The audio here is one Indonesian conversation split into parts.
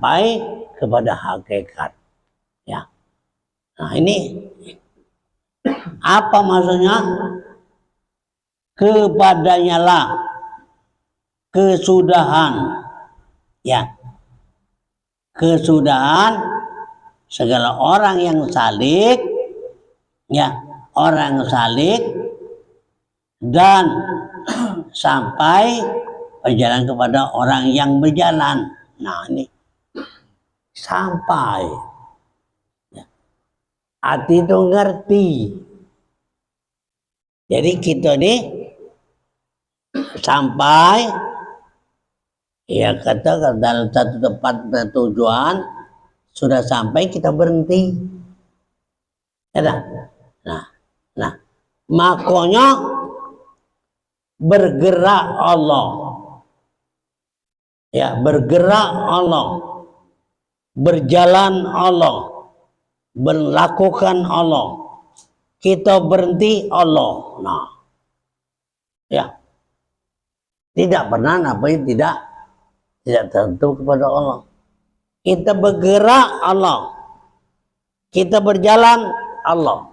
sampai kepada hakikat. Ya. Nah ini apa maksudnya? Kepadanya lah kesudahan, ya, kesudahan segala orang yang salik, ya, orang yang salik dan sampai berjalan kepada orang yang berjalan. Nah ini sampai, ya. Hati itu ngerti. Jadi kita nih sampai, ya kata dalam satu tempat tujuan sudah sampai kita berhenti. Ya, nah, makanya bergerak Allah, ya bergerak Allah, berjalan Allah, melakukan Allah, kita berhenti Allah. Nah, ya tidak pernah namanya tidak tentu kepada Allah. Kita bergerak Allah, kita berjalan Allah,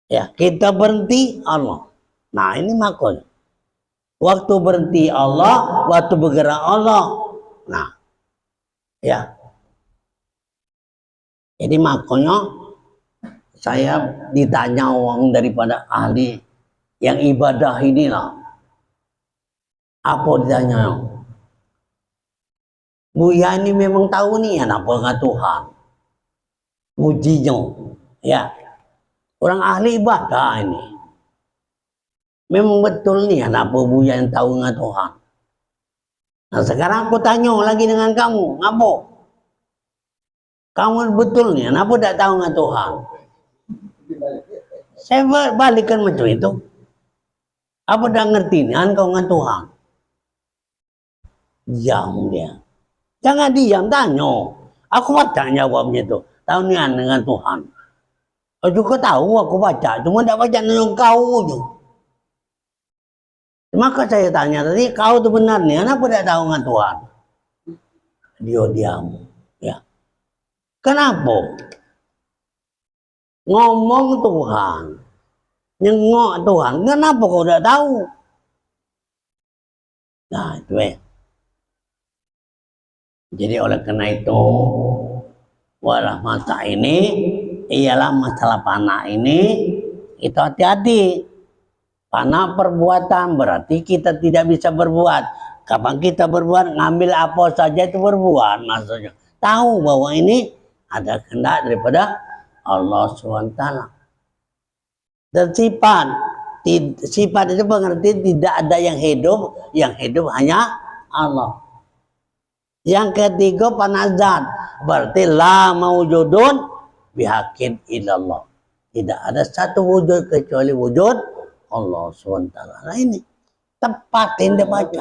ya kita berhenti Allah. Nah ini makanya waktu berhenti Allah, waktu bergerak Allah. Nah ya, jadi makanya saya ditanya orang daripada ahli yang ibadah inilah, apa ditanya? Buya ini memang tahu nih ya apa nggak Tuhan, ujinya, ya orang ahli ibadah ini memang betul nih ya apa Buya yang tahu nggak Tuhan. Nah sekarang aku tanya lagi dengan kamu, ngapa? Kamu betul nih, kenapa tidak tahu nggak Tuhan? Saya balikkan macam itu. Apa dah ngerti nih, kau nggak Tuhan? Diam dia. Jangan diam, tanya. Aku baca jawabnya itu. Tahu nih dengan Tuhan. Aku juga tahu, aku baca. Cuma tidak baca dengan kau je. Maka saya tanya tadi, kau itu benar nih, kenapa tidak tahu dengan Tuhan? Dia diam. Ya. Kenapa? Ngomong Tuhan, nyengok Tuhan, kenapa kau tidak tahu? Nah itu ya. Jadi oleh karena itu, walah masa ini ialah masalah panah ini, itu hati-hati. Panah perbuatan berarti kita tidak bisa berbuat. Kapan kita berbuat, ngambil apa saja itu berbuat, maksudnya. Tahu bahwa ini ada kehendak daripada Allah SWT. Dan sifat itu pengertian tidak ada yang hidup hanya Allah. Yang ketiga panazat, berarti la maujudun bihakin illallah. Tidak ada satu wujud kecuali wujud Allah SWT. Nah ini tepat yang dibaca.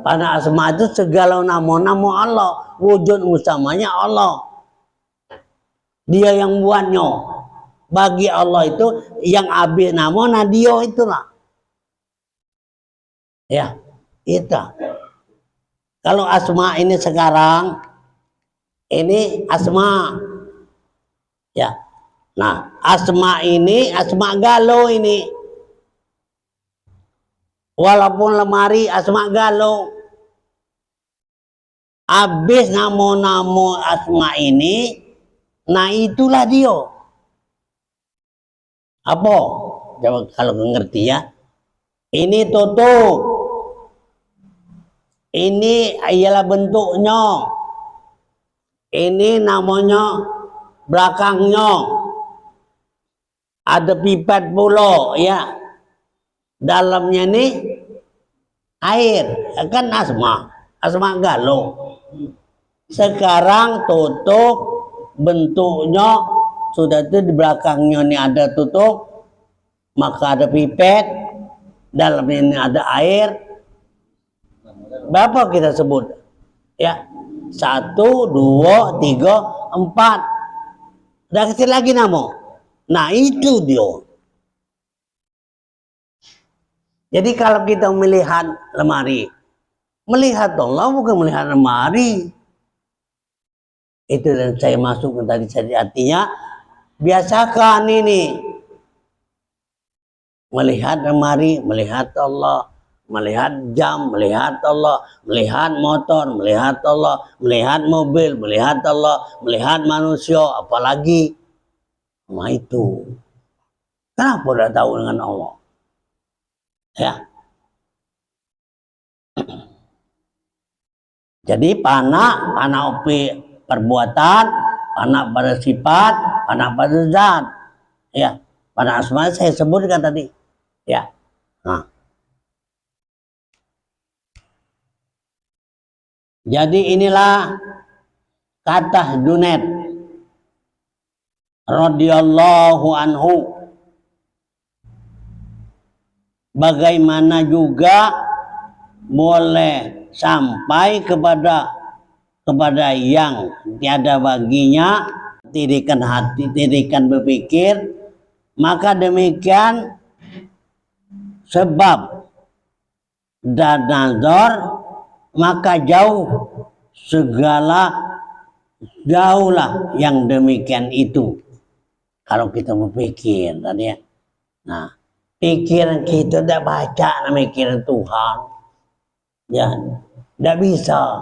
Panah asma itu segala nama-nama Allah, wujud musamanya Allah. Dia yang buatnya. Bagi Allah itu yang habis nama dia itulah. Ya. Itu. Kalau asma ini sekarang, ini asma, ya. Nah, asma ini asma galau ini. Walaupun lemari asma galau, habis nama-nama asma ini, nah itulah dia. Apa? Coba kalau ngerti ya. Ini tutup. Ini ialah bentuknya. Ini namanya belakangnya. Ada pipet pula ya. Dalamnya ini air. Kan asma galau. Sekarang tutup, bentuknya sudah itu di belakangnya ini ada tutup. Maka ada pipet. Dalamnya ini ada air. Berapa kita sebut? Ya, 1, 2, 3, 4. Udah kecil lagi nama. Nah itu dia. Jadi kalau kita melihat lemari, Melihat Allah bukan melihat lemari. Itu yang saya masuk tadi, artinya biasakan ini melihat lemari, melihat Allah, melihat jam, melihat Allah, melihat motor, melihat Allah, melihat mobil, melihat Allah, melihat manusia, apalagi nah itu. Kenapa udah tahu dengan Allah? Ya. Jadi pana upi perbuatan, pana pada sifat, pana pada zat. Ya, pada asma saya sebutkan tadi. Ya. Nah. Jadi inilah kata Junaid radhiyallahu anhu. Bagaimana juga boleh sampai kepada yang tiada baginya tirikan hati, tirikan berpikir, maka demikian sebab dan nazar, maka jauhlah yang demikian itu. Kalau kita berpikir tadi ya, nah pikiran kita tidak baca mikiran Tuhan, ya tidak bisa.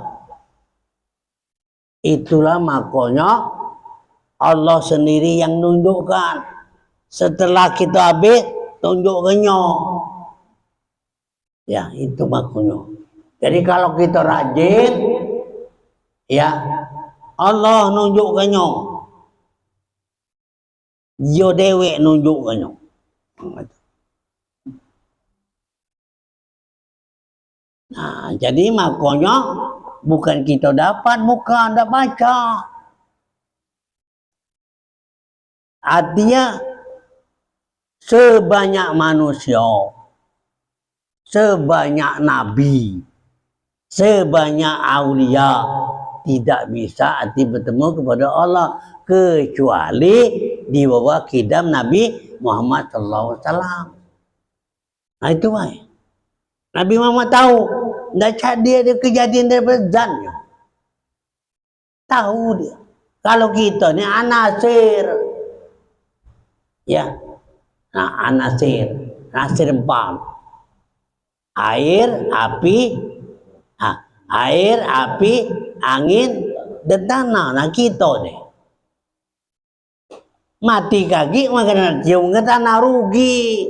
Itulah makanya Allah sendiri yang nunjukkan. Setelah kita habis tunjukkannya. Ya itu makanya. Jadi kalau kita rajin, ya Allah nunjukkannya. Yo dewe nunjukkannya. Nah, jadi makanya bukan kita dapat, bukan tidak baca. Artinya sebanyak manusia, sebanyak nabi, sebanyak aulia tidak bisa arti bertemu kepada Allah kecuali di bawah kidam Nabi Muhammad SAW. Nah itu baik. Nabi Muhammad tahu, tidak dia ada kejadian daripada zannya. Tahu dia. Kalau kita ini anasir, ya, nah anasir 4, air, api, angin, dan tanah. Nah kita nih mati kaki makanya cium ke tanah rugi.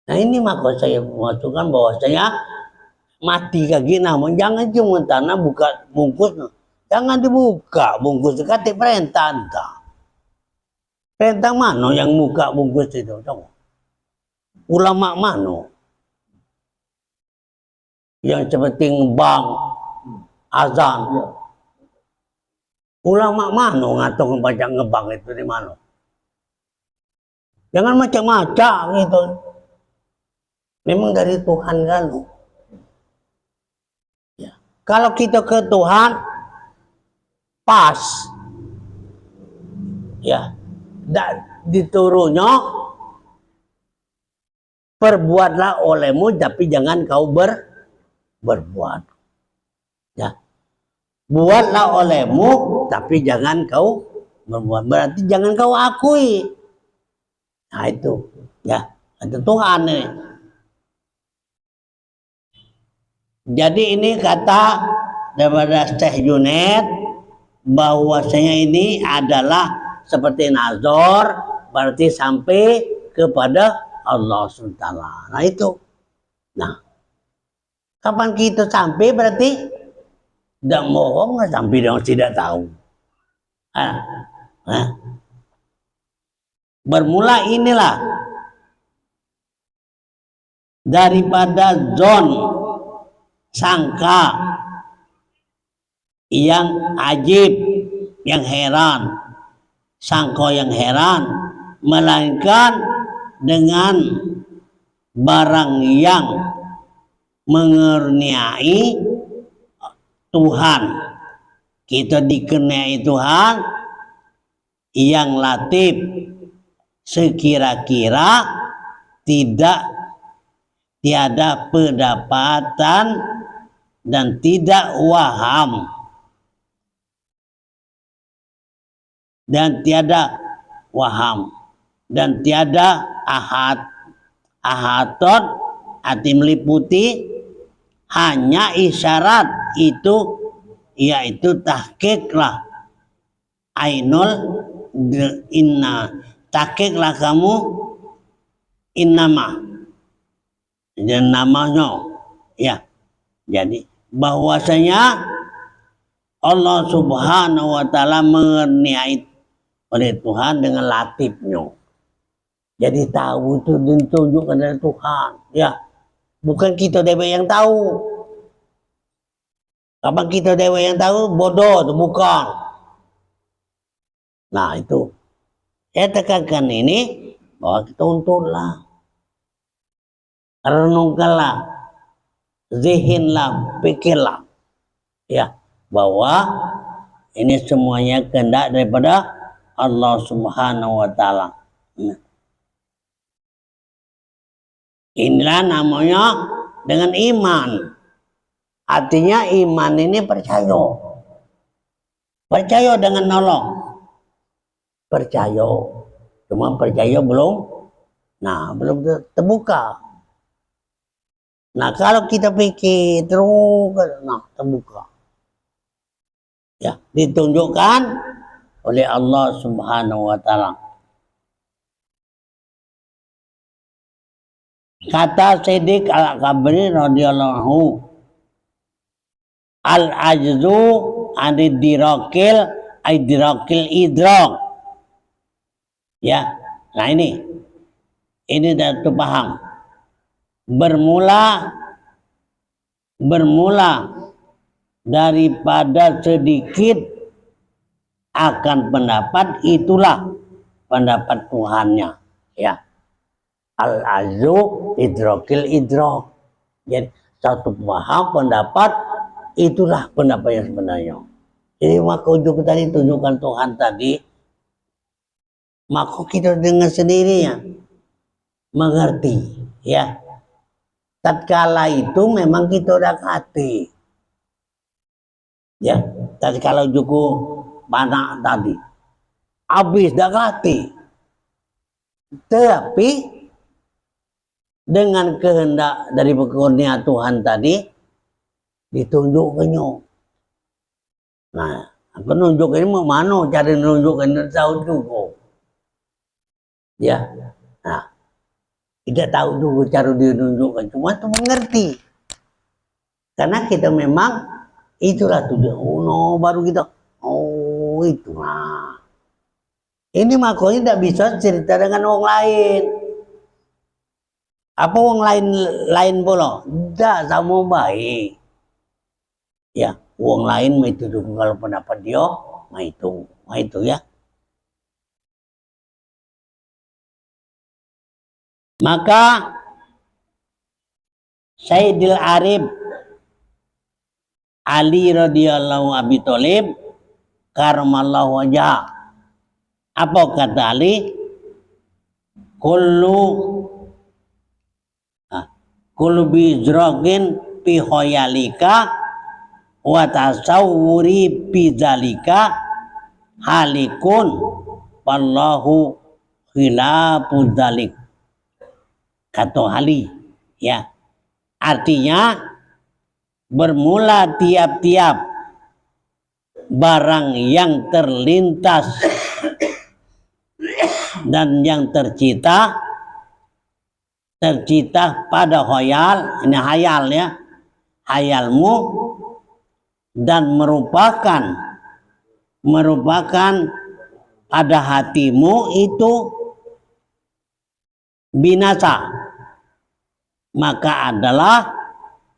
Nah ini maka saya masukkan bahwasanya mati kaki namun jangan cium ke tanah, buka bungkus. Jangan dibuka bungkus, kata perintah entah. Perintah mana yang buka bungkus itu? Ulama mana yang seperti ngebang azan? Ulama mana ngatung baca ngebang itu di mana? Jangan macam-macam gitu. Memang dari Tuhan kan. Ya. Kalau kita ke Tuhan pas, ya, diturunnya perbuatlah olehmu, tapi jangan kau berbuat. Ya. Buatlah olehmu, tapi jangan kau berbuat. Berarti jangan kau akui. Nah itu, ya, itu Tuhan nih. Jadi ini kata daripada Syekh Junaid bahwasanya ini adalah seperti nazar, berarti sampai kepada Allah SWT. Nah itu. Nah, kapan kita sampai berarti tidak bohong, sampai dia tidak tahu. Bermula inilah daripada zon sangka yang ajib, yang heran, sangka yang heran, melainkan dengan barang yang mengerniai Tuhan. Kita dikenai Tuhan yang latif, sekira-kira tidak tiada pendapatan dan tidak waham, dan tiada waham, dan tiada ahatot arti meliputi, hanya isyarat itu, yaitu tahqiqlah ainul inna, tahqiqlah kamu innama, dan namanya ya. Jadi bahwasanya Allah Subhanahu wa taala mengenai oleh Tuhan dengan latifnya. Jadi tahu itu ditunjukkan dari Tuhan, ya. Bukan kita dewa yang tahu. Kapan kita dewa yang tahu, bodoh itu bukan. Nah itu saya tekankan ini, bahwa kita untuklah, renungkanlah, zihinlah, pikirlah, ya, bahwa ini semuanya kehendak daripada Allah Subhanahu wa taala. Inilah namanya dengan iman. Artinya iman ini percaya. Percaya dengan nolong. Percaya. Cuma percaya belum terbuka. Nah, kalau kita pikir terus, terbuka. Ya, ditunjukkan oleh Allah Subhanahu wa taala. Kata Siddiq Al-Kabri radhiyallahu, al-ajzu anidrakil idrak. Ya, nah ini dah paham. Bermula daripada sedikit akan pendapat, itulah pendapat Tuhannya, ya. Al-azu idrakil idrak. Jadi satu paham pendapat, itulah pendapat yang sebenarnya. Jadi maka ujung tadi tunjukkan Tuhan tadi, maka kita dengar sendirinya, mengerti, ya. Tatkala itu memang kita udah hati, ya. Tatkala juku panak tadi, habis dah hati. Tapi dengan kehendak dari kurnia Tuhan tadi, ditunjukkannya. Nah, aku nunjuk ini mau mana cara nunjukkan, tahu juga. Ya, nah, tidak tahu juga cara dia nunjukkan, cuma itu mengerti. Karena kita memang itulah tujuan. Oh, no, baru kita, oh itu nah. Ini makanya tidak bisa cerita dengan orang lain. Apa orang lain pula? Tidak sama baik. Ya, orang lain itu kalau pendapat dia, itu ya. Maka Sayyidil Arif Ali radhiyallahu Abi Thalib karamallahu wajah. Apa kata Ali? Kullu bizrogin fi khoyalika wa tasawwuri fi zalika halikun wallahu khilafu dzalik. Kata Ali, ya. Artinya bermula tiap-tiap barang yang terlintas dan yang tercipta pada khayal, ini hayal ya, hayalmu, dan merupakan pada hatimu itu binasa, maka adalah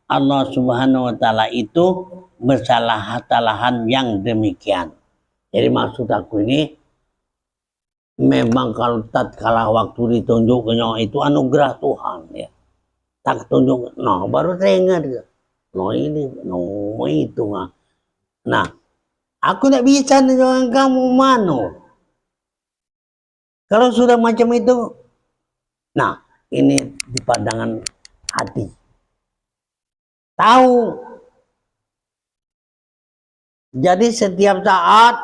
Allah Subhanahu wa taala itu bersalah-salahan yang demikian. Jadi maksud aku ini, memang kalau tatkala waktu ditunjuknya itu anugerah Tuhan, ya. Tak tunjuk, no, baru saya ingat, no ini, no itu, nah, aku tidak bisa dengan kamu mano. Kalau sudah macam itu, nah ini di pandangan hati. Tahu. Jadi setiap saat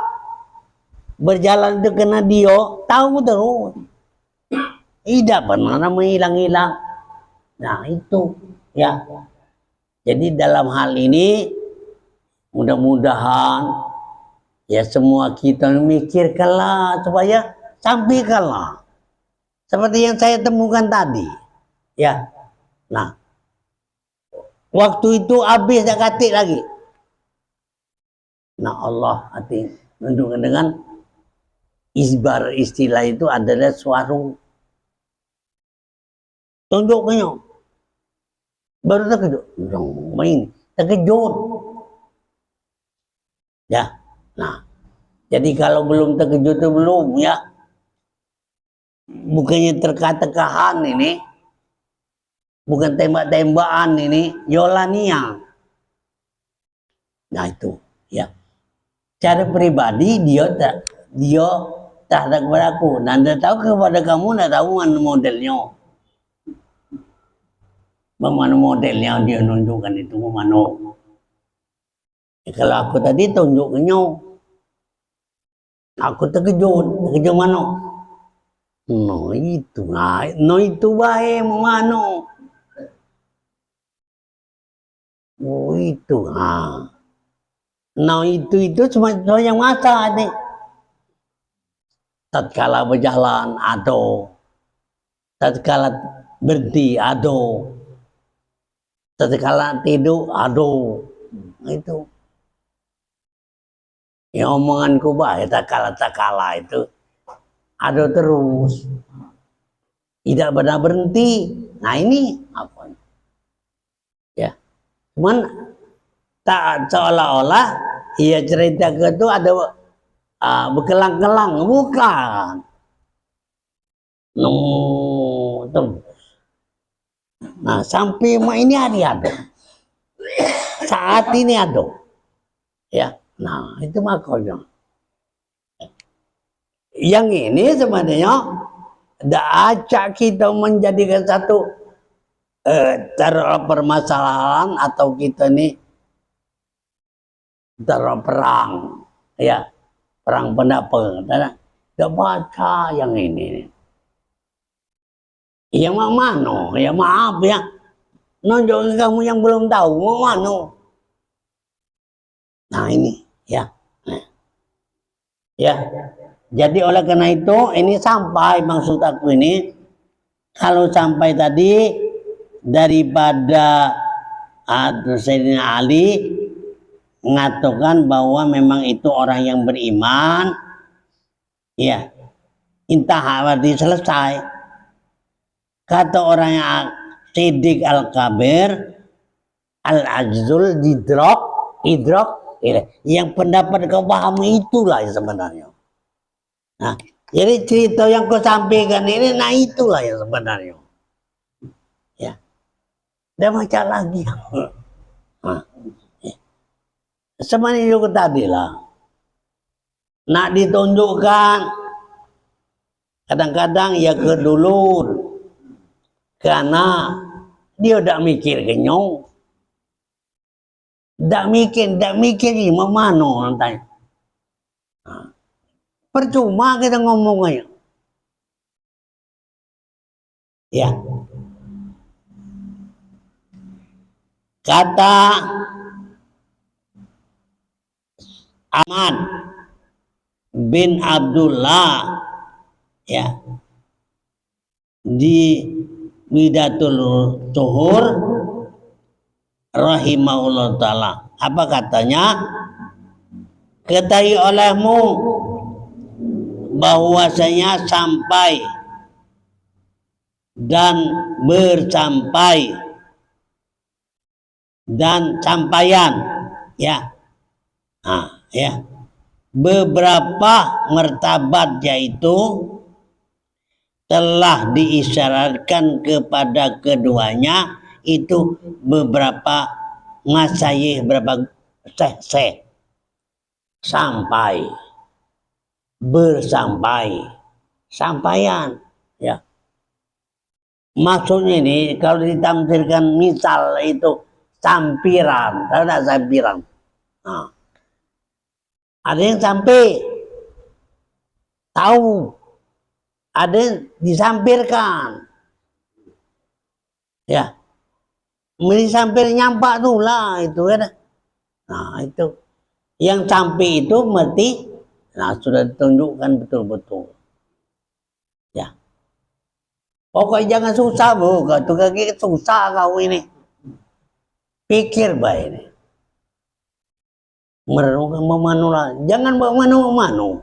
berjalan itu kena dia, tahu terus. Tidak pernah menghilang-hilang. Nah itu ya. Jadi dalam hal ini mudah-mudahan ya semua kita mikirkanlah supaya sampaikanlah seperti yang saya temukan tadi. Ya. Nah, waktu itu habis tak katik lagi. Nah Allah hati menunjukkan dengan isbar istilah itu adalah suara tunjuknya baru terkejut main terkejut ya. Nah jadi kalau belum terkejut itu belum ya, bukannya terkata-kahan ini, bukan tembak-tembakan ini, Yolania. Nah itu ya. Cara pribadi dia tak ada kepada aku. Nanda tahu kepada kamu, nanda tahu mana modelnya. Bagaimana modelnya dia nunjukkan itu mana. Ya, kalau aku tadi tunjuknya, aku terkejut mana? No itu baik mana? Oh itu, Nah itu cuma yang mata nih. Tatkala berjalan atau tatkala berhenti atau tatkala tidur aduh itu. Ya omonganku baik tatkala itu aduh terus. Tidak pernah berhenti. Nah ini apa? Ya. Cuman tak seolah-olah ia cerita itu ada berkelang-kelang, bukan. No, nah sampai ini ada saat ini ada ya. Nah itu makanya yang ini sebenarnya tidak acak kita menjadikan satu permasalahan atau kita ini perang ya, perang pendapat. Tidak baca yang ini. Ya mana? Ya maaf ya. Nunjukin kamu yang belum tahu mau mana. Nah ini ya. Nah. Ya. Jadi oleh karena itu ini sampai maksud aku ini kalau sampai tadi daripada Sayyidina Ali mengatakan bahwa memang itu orang yang beriman ya. Intah berarti selesai. Kata orang yang Siddiq Al-Kabir Al-Ajzul idrok yang pendapat kau pahami itulah yang sebenarnya. Nah, jadi cerita yang kau sampaikan ini, nah itulah yang sebenarnya. Ya, dia baca lagi. Nah, ya. Sebenarnya juga tadi lah. Nak ditunjukkan kadang-kadang ya ke dulur. Karena dia udah mikir kenyong. Tidak mikir gimana nanti. Nah, percuma kita ngomong aja. Ya. Kata Ahmad bin Abdullah ya di Widatul Tuhur rahimahullah ta'ala. Apa katanya? Ketahui olehmu bahwasanya sampai dan bersampai dan sampaian ya. Nah, ya. Beberapa martabat yaitu telah diisyaratkan kepada keduanya itu beberapa masayih berapa sampai bersampai sampaian ya. Maksudnya ini kalau ditampilkan misal itu sampiran, tahu tidak sampiran? Nah, ada yang sampai tahu, ada yang disampirkan, ya. Disampir nyampak tuh lah itu kan. Nah itu yang sampai itu mesti, nah sudah ditunjukkan betul-betul, ya. Pokoknya jangan susah bu, kau kaki susah kau ini. Pikir baik ini. Merenungkan memanulah, jangan manu.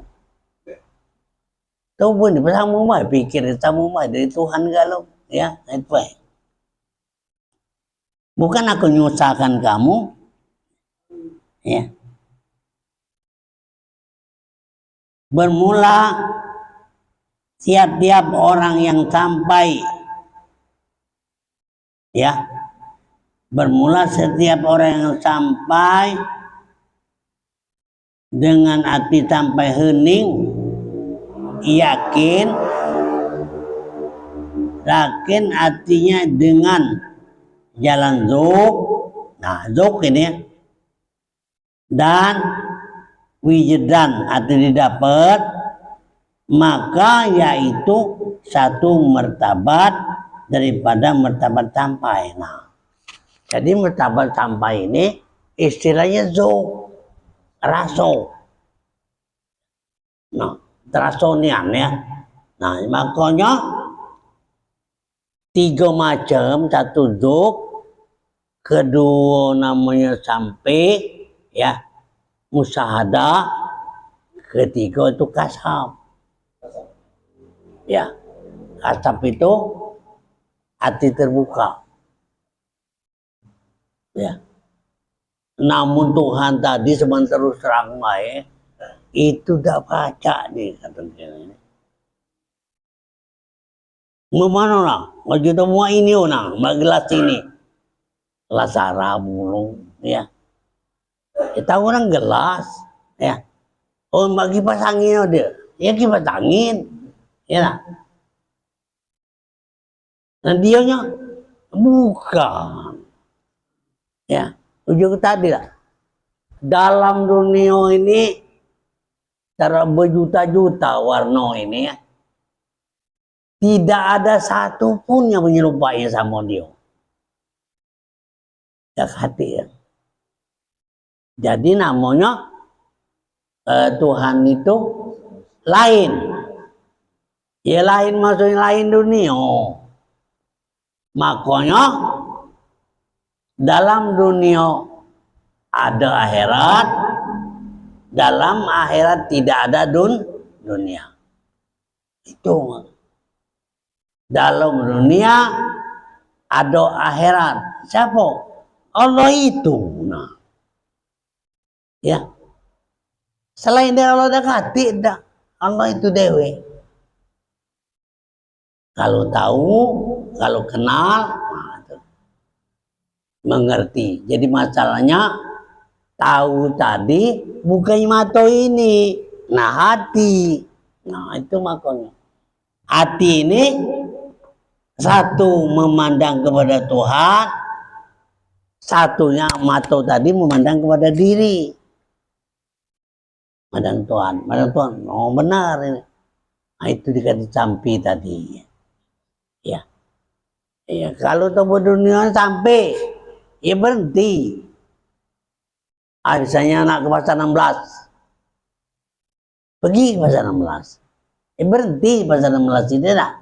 Tahu pun bersama baik, pikir sama baik dari Tuhan kalau, ya itu baik. Bukan aku nyusahkan kamu, ya. Bermula tiap-tiap orang yang sampai, ya. Bermula setiap orang yang sampai dengan hati sampai hening, yakin artinya dengan jalan zuk. Nah zuk ini ya. Dan wijadan atau didapat, maka yaitu satu martabat daripada martabat sampai. Nah jadi martabat sampai ini istilahnya zuk, raso. Nah terasonian ya. Nah makanya 3 macam, satu zuk, kedua namanya sampai, ya, musyahadah, ketiga itu kasab, ya. Kasab itu hati terbuka, ya. Namun Tuhan tadi sebentar terus terang baik itu tidak baca nih katanya ini. Memana lah, kalau semua ini orang, gelas ini, gelas Arab mulung, ya. Kita orang gelas, ya. Oh, bagi kipas angin dia, ya kipas angin, ya lah. Nah dianya bukan, ya. Ujung tadi lah. Dalam dunia ini, cara berjuta-juta warna ini, ya. Tidak ada satupun yang menyerupai sama dia. Ya hati ya. Jadi namanya Tuhan itu lain. Ya lain maksudnya lain dunia. Makanya dalam dunia ada akhirat, dalam akhirat tidak ada dunia. Itu. Dalam dunia ada akhirat. Siapa? Allah itu. Nah. Ya. Selain dari Allah dekat, tidak. Allah itu dewe. Kalau tahu, kalau kenal, nah, mengerti. Jadi masalahnya tahu tadi bukan mata ini, nah hati. Nah itu makanya hati ini satu memandang kepada Tuhan, satunya mata tadi memandang kepada diri. Madang Tuhan, oh benar ini. Nah, itu dikasih sampai tadi. Ya, ya kalau tahu dunia sampai, ya berhenti. Misalnya anak ke pasar 16, pergi ke pasar 16, ya berhenti pasar 16 itu dah.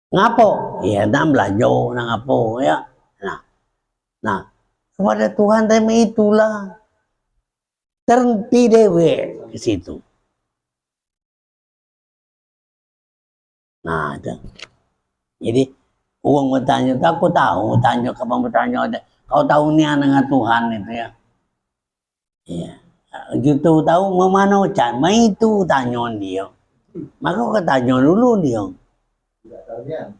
Ngapo? Ya, nak belajar, nak ngapo ya. Nah, kepada Tuhan tema itulah. Terhenti dewe ke situ. Nah, itu. Jadi uang bertanya, aku tahu, tanya kapan bertanya, kau tahu ni dengan Tuhan itu ya. Iya. Gitu tahu memana ucan, itu tanya dia. Maka kau tanya dulu dia.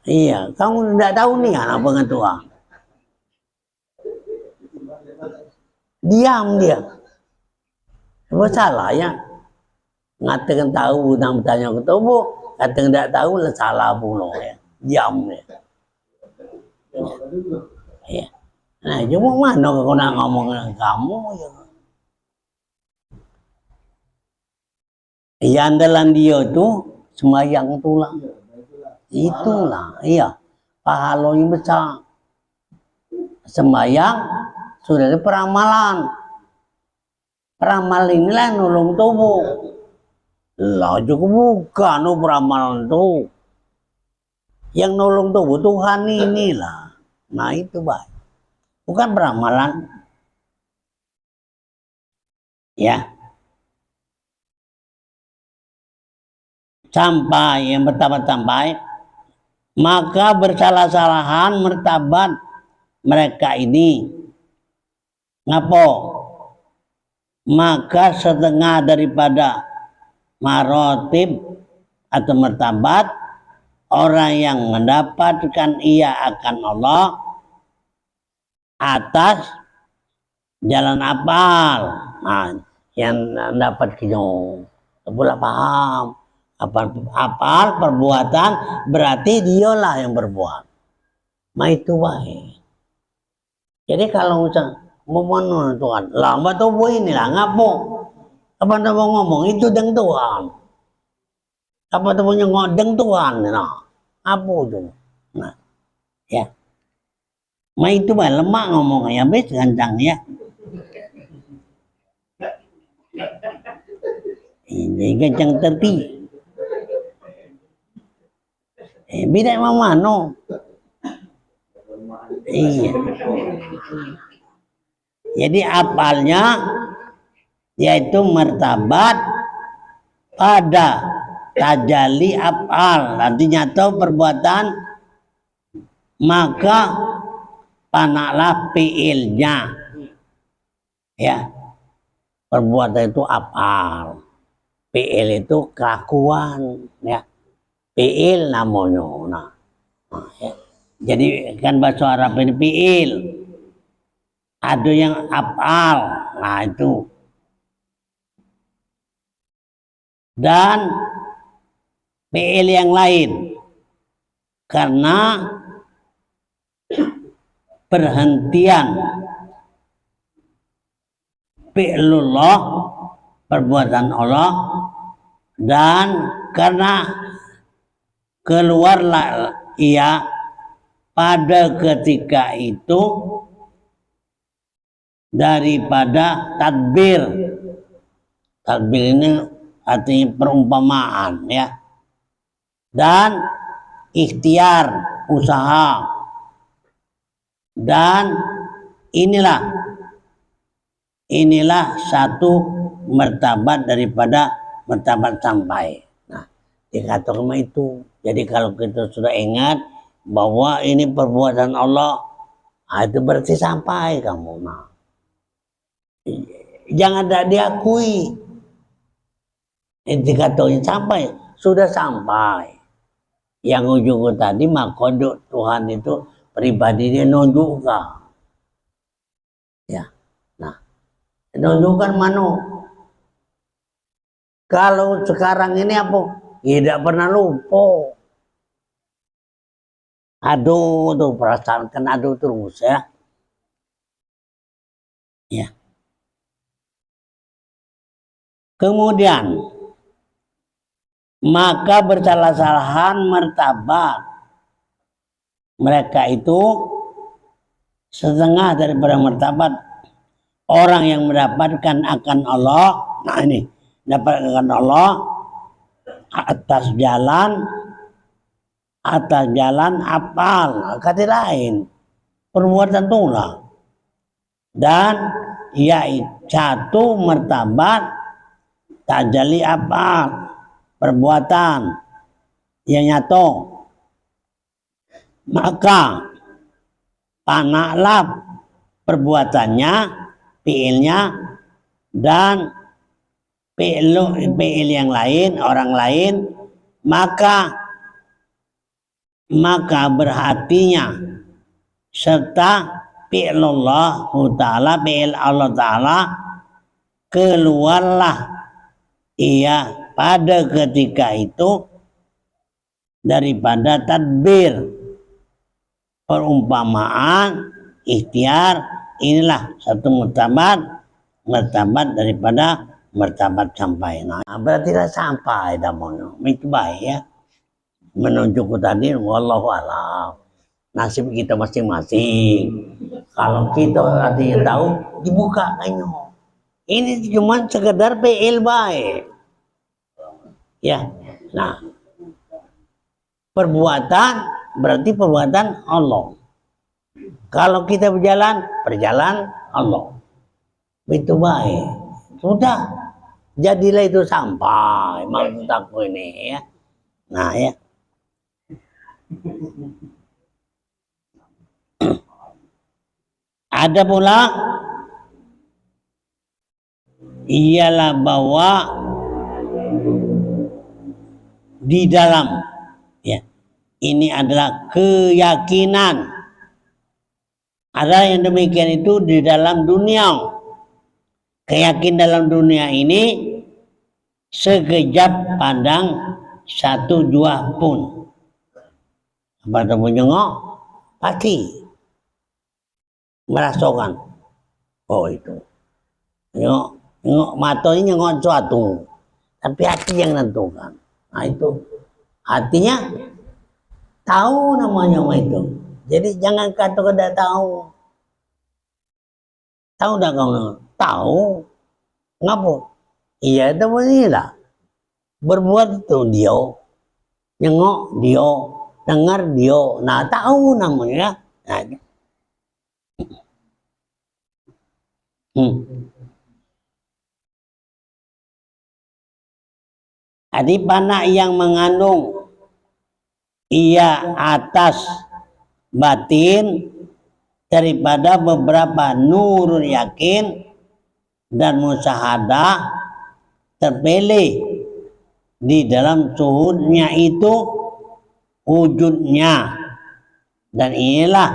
Iya, kamu tidak tahu nih apa dengan Tuhan. Diam dia. Apa salah ya? Ngatakan tahu dan bertanya ke tubuh, kata tidak tahu lah salah pula ya. diam ya. Ya. Nah, cuma mana kau nak ngomong dengan kamu ya. Ya andalan dia tuh sembahyang itulah, iya. Pahalanya besar. Sembahyang sudah ada peramalan. Peramal inilah nolong tubuh. Lah juga bukan peramalan tuh. Yang nolong tubuh Tuhan inilah. Nah itu baik. Bukan peramalan. Ya. Sampai yang bertabat sampai. Maka bersalah-salahan mertabat mereka ini. Ngapo? Maka setengah daripada marotib atau mertabat orang yang mendapatkan ia akan Allah atas jalan apal. Nah, yang dapat kita pula paham apal perbuatan berarti dialah yang berbuat. Nah itu baik. Jadi kalau misalnya memohon Tuhan, lama tuh ini lah ngapo? Apa tuh mau ngomong itu dengan Tuhan? Apa tuh punya ngodeng Tuhan? Nah, apa itu? Nah, ya. Ma itu mah lemak ngomongnya, habis gancang ya. Ini gancang terti. Beda mama no. Iya. Jadi apalnya yaitu martabat pada tajali apal, artinya tahu perbuatan maka panaklah fiilnya. Ya. Perbuatan itu apal. Fiil itu kelakuan, ya. Fiil namanya. Nah, ya. Jadi kan bahasa Arab ini fiil. Ada yang apal. Nah, itu. Dan fiil yang lain. Karena perhentian fi'lullah perbuatan Allah dan karena keluarlah ia pada ketika itu daripada tadbir. Tadbir ini artinya perumpamaan ya. Dan ikhtiar usaha. Dan inilah satu martabat daripada martabat sampai. Nah, dikatakan itu. Jadi kalau kita sudah ingat bahwa ini perbuatan Allah, itu berarti sampai kamu. Nah, jangan ada diakui. Dikatakan sampai, sudah sampai. Yang ujung tadi makodok Tuhan itu pribadi dia nunjukkan. Ya. Nah, nunjukkan mana? Kalau sekarang ini apa? Tidak pernah lupa. Aduh tuh perasaan kan aduh terus ya. Ya. Kemudian maka bersalah-salahan martabat mereka itu setengah daripada martabat orang yang mendapatkan akan Allah. Nah ini dapatkan Allah atas jalan apal kata lain perbuatan tulah dan yaitu satu martabat tajali apal perbuatan yang nyata maka panaklah perbuatannya fiilnya dan fiil yang lain orang lain maka berhatinya serta fi'lullah ta'ala fi'il Allah ta'ala keluarlah ia pada ketika itu daripada tadbir. Perumpamaan ikhtiar inilah satu martabat daripada martabat sampai. Nah, berarti lah sampai damono. Itu baik ya. Menunjuk tadi wallahu a'lam. Nasib kita masing-masing. Kalau kita artinya tahu dibuka kayaknya. Ini cuma sekedar PL baik. Ya. Nah, perbuatan berarti perbuatan Allah. Kalau kita berjalan, perjalanan Allah. Itu baik. Sudah. Jadilah itu sampai. Maksud aku ini ya. Nah ya. Ada pula ialah bahwa di dalam ya ini adalah keyakinan. Ada yang demikian itu di dalam dunia. Keyakinan dalam dunia ini sekejap pandang satu jua pun. Pada menyengok pasti merasakan. Oh itu. Nyengok matanya nyengok suatu. Tapi hati yang menentukan. Nah itu. Hatinya tahu namanya itu. Jadi jangan kata tidak tahu. Tahu tak kau? Tahu. Ngapa? Iya itu beginilah. Berbuat itu dia. Nyengok dia. Dengar dia. Nah tahu namanya. Nah, Adik panak yang mengandung ia atas batin daripada beberapa nurul yakin dan musyahadah terpilih di dalam suhudnya itu wujudnya, dan inilah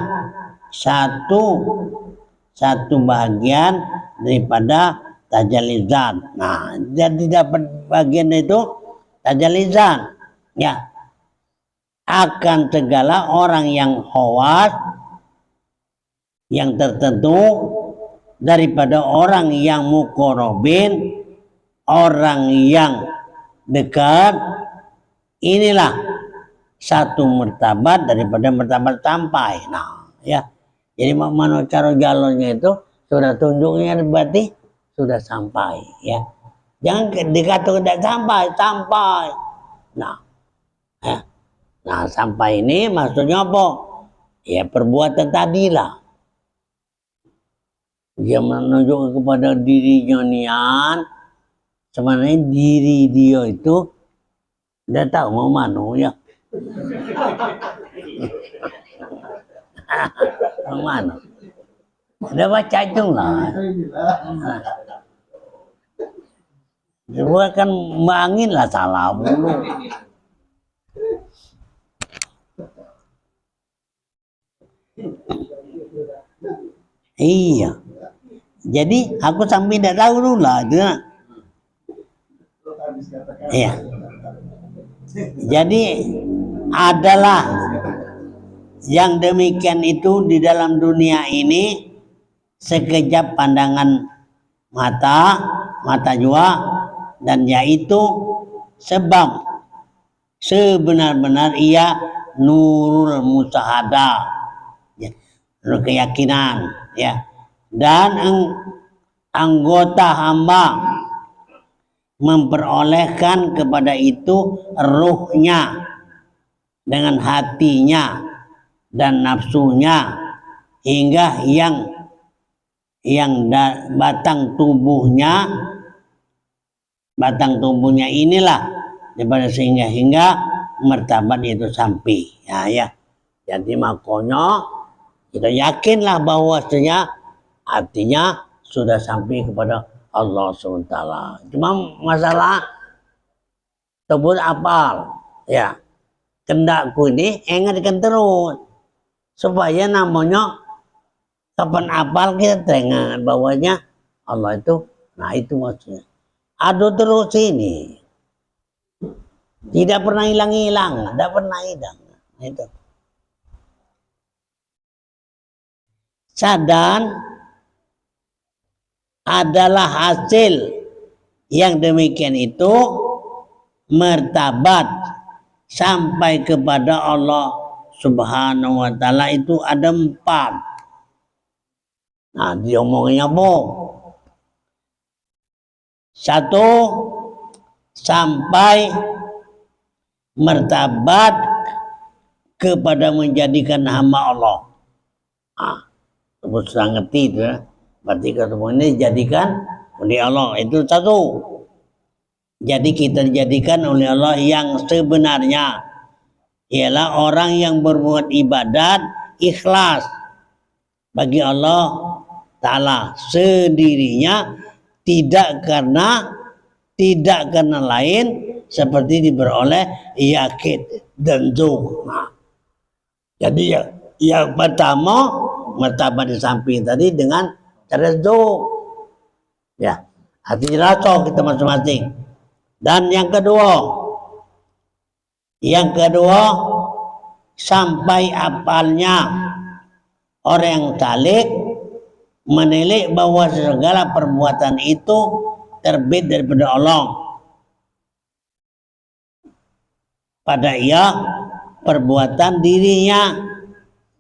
satu bagian daripada tajalizan. Nah, jadi dapat bagian itu tajalizan ya, akan segala orang yang khawas yang tertentu daripada orang yang muqarrabin, orang yang dekat. Inilah satu martabat daripada martabat sampai. Nah ya, jadi mana cara jalannya itu sudah tunjuknya berarti sudah sampai ya. Jangan dikatakan tidak sampai. Nah ya. Nah sampai ini maksudnya apa? Ya perbuatan tadilah. Dia menunjuk kepada dirinya nian. Sebenarnya diri dia itu udah tahu mau mana ya. Mau mana? Udah baca itu lah. Dia kan mangin lah salah mulu. Iya. Jadi aku sampai tidak tahu dulu lah. Iya. Jadi adalah yang demikian itu di dalam dunia ini sekejap pandangan mata jua, dan yaitu sebab sebenar-benar ia nurul musyahadah ya, nurul keyakinan ya, dan anggota hamba memperolehkan kepada itu ruhnya dengan hatinya dan nafsunya, hingga yang batang tubuhnya inilah daripada hingga martabat itu sampai ya. Jadi makanya kita yakinlah bahwasanya artinya sudah sampai kepada Allah SWT. Cuma masalah tebul apal ya, kendakku ini ingatkan terus supaya namanya kapan apal kita teringat bahwanya Allah itu. Nah itu maksudnya adu terus ini Tidak pernah hilang-hilang, tidak pernah hilang. Itu. Sadan adalah hasil yang demikian itu martabat sampai kepada Allah Subhanahu wa ta'ala itu ada 4. Nah, diomongnya apa? 1, sampai martabat kepada menjadikan hamba Allah. Ah, sudah ngerti itu ya. Berarti ketemu ini dijadikan oleh Allah. Itu 1. Jadi kita dijadikan oleh Allah yang sebenarnya ialah orang yang berbuat ibadat ikhlas bagi Allah Ta'ala sendirinya, tidak karena lain seperti diperoleh yakin dan zuh. Nah, jadi yang pertama martabat di samping tadi dengan cara zuh, ya hati rasa kita masing-masing. Dan yang kedua sampai apalnya orang yang salik menilai bahwa segala perbuatan itu terbit daripada Allah pada ia perbuatan dirinya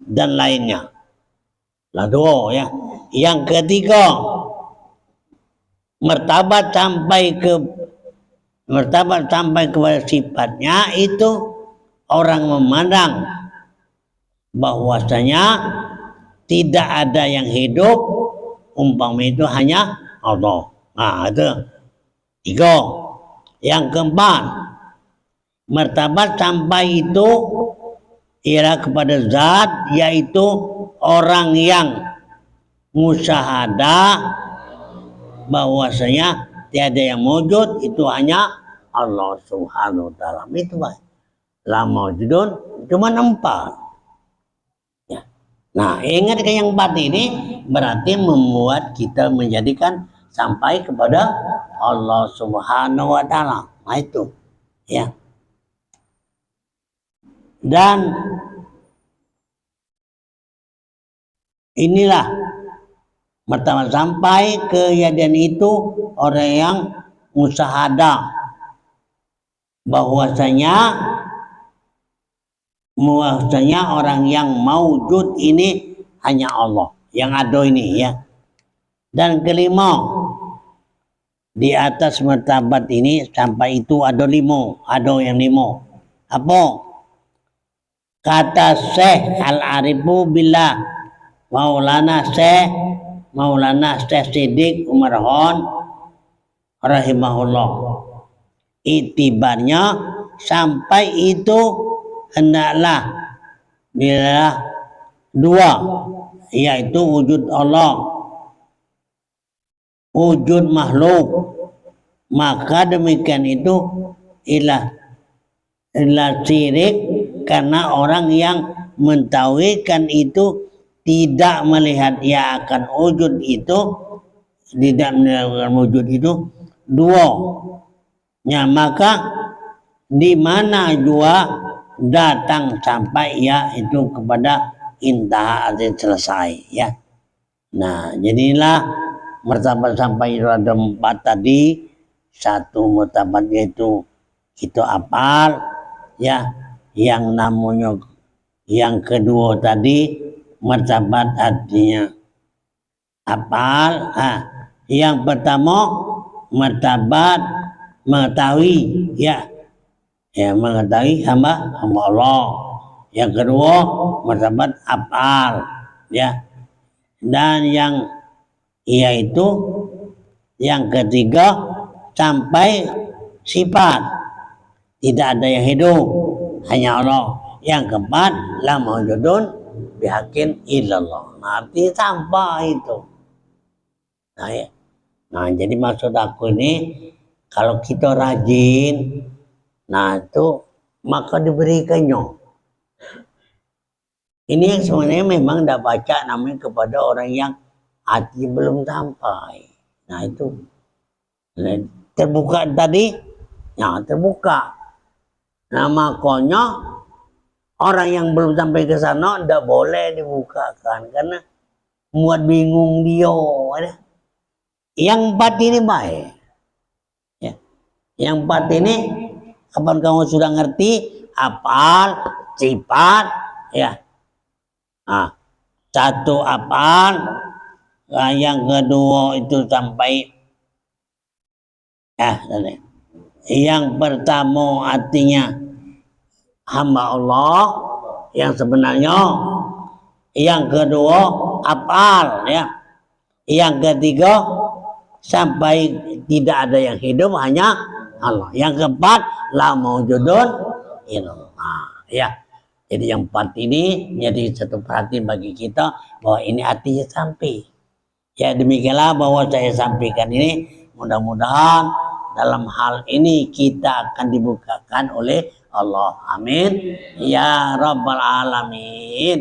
dan lainnya. Lalu ya, yang ketiga martabat sampai kepada sifatnya itu orang memandang bahwasanya tidak ada yang hidup umpama itu hanya Allah. Nah, itu 3. Yang keempat martabat sampai itu ialah kepada zat, yaitu orang yang musyahadah bahwasanya tiada yang wujud itu hanya Allah Subhanahu wa ta'ala. Itu baik. La maujudun cuma 4. Ya. Nah, ingat ke yang 4 ini berarti membuat kita menjadikan sampai kepada Allah Subhanahu wa ta'ala. Nah, itu. Ya. Dan inilah pertama sampai kejadian itu orang yang musyahadah bahwasanya orang yang maujud ini hanya Allah yang ada ini ya. Dan kelima di atas martabat ini sampai itu ada 5, ada yang 5. Apa? Kata Syekh Al-Arifu Billah Maulana Syekh Siddiq Umar Hon rahimahullah, itibarnya sampai itu hendaklah bila 2, yaitu wujud Allah, wujud makhluk, maka demikian itu ilah syirik, karena orang yang mentauhidkan itu tidak melihat ia akan wujud itu, tidak melihat wujud itu 2 nya, maka di mana jua datang sampai ya itu kepada intaha arti selesai ya. Nah, jadilah martabat sampai ada 4 tadi. 1 martabat yaitu itu apal ya, yang namanya yang kedua tadi martabat artinya apal. Yang pertama martabat mengetahui ya, mengetahui hamba Allah. Yang kedua martabat apal ya, dan yang yaitu yang ketiga sampai sifat tidak ada yang hidup hanya Allah. Yang keempat la maujudun bihaqqin illallah. Nah, arti sampai itu. Nah, ya. Nah, jadi maksud aku ini kalau kita rajin, nah itu maka diberikannya. Ini yang sebenarnya memang tidak baca namanya kepada orang yang hati belum sampai. Nah itu terbuka tadi, ya terbuka. Nah makanya orang yang belum sampai ke sana tidak boleh dibukakan karena muat bingung dia. Yang empat ini baik. Ya. Yang empat ini kapan kamu sudah ngerti apal, sifat, ya. Nah, satu apal, nah, yang kedua itu sampai yang pertama artinya hamba Allah yang sebenarnya, yang kedua apal, ya. Yang ketiga sampai tidak ada yang hidup hanya Allah. Yang keempat la maujudun illallah, ya. Jadi yang empat ini menjadi satu perhatian bagi kita bahwa ini artinya sampai. Ya demikianlah bahwa saya sampaikan ini, mudah-mudahan dalam hal ini kita akan dibukakan oleh Allah. Amin. Ya Rabbal Alamin.